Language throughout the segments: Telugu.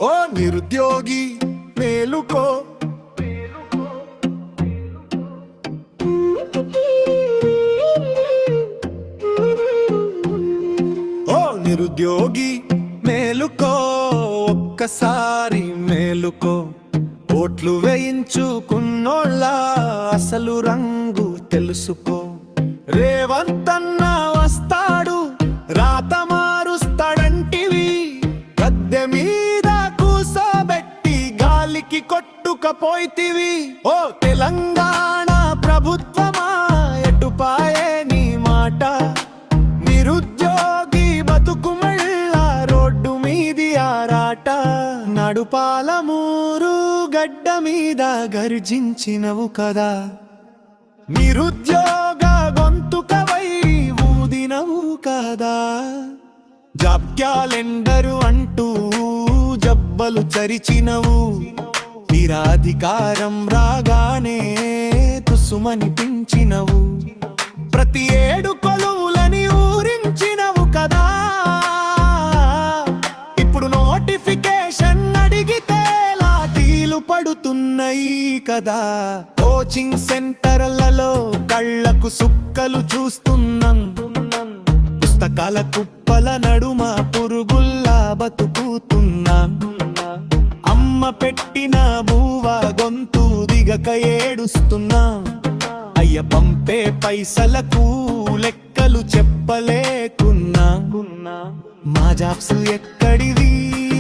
ఓ నిరుద్యోగి మేలుకో, ఓ నిరుద్యోగి మేలుకో, ఒక్కసారి మేలుకో. ఓట్లు వేయించుకున్నోళ్ళ అసలు రంగు తెలుసుకో. రేవంతన్న వస్తాడు రాత మారుస్తాడంటివి, గద్దె మీద కూసోబెట్టి గాలికి కొట్టుకపోయితివి. ఓ తెలంగాణ ప్రభుత్వమా ఎటుపాయే నీ మాట? నిరుద్యోగి బతుకు మళ్ళా రోడ్డు మీది ఆరాట. నడుపాలమూరు గడ్డ మీద గర్జించినవు కదా, నిరుద్యోగ గొంతుకవై ఊదినవు కదా. జాబ్ క్యాలెండరు అంటూ జబ్బలు చరిచినవు, నిరాధికారం రాగానే తుసుమనిపించినవు. ప్రతి ఏడు కొలువులని ఊరించినవు కదా. ఇప్పుడు నోటిఫికేషన్ అడిగితే లాఠీలు పడుతున్నాయి కదా. కోచింగ్ సెంటర్లలో కళ్ళకు సుక్కలు చూస్తున్నాం, పుస్తకాల కుప్పల నడుమ పురుగుల్లా బతుకుతున్నాం. అమ్మ పెట్టిన బూవ గొంతు దిగక ఏడుస్తున్నాం. అయ్య పంపే పైసలకు లెక్కలు చెప్పలేకున్నా. మా జాబ్స్ ఎక్కడివి,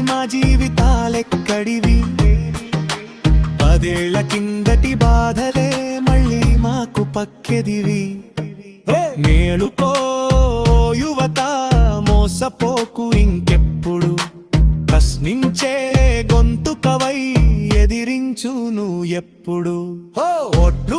మా జీవితాలెక్కడివి? 10 ఏళ్ల కిందటి బాధలే మళ్ళీ మాకు పక్కెదివి. మేలుకో యువత, మోసపోకు ఇంకెప్పుడు. ప్రశ్నించే గొంతుకవై ఎదిరించు నువ్వు ఎప్పుడు. ఓట్లు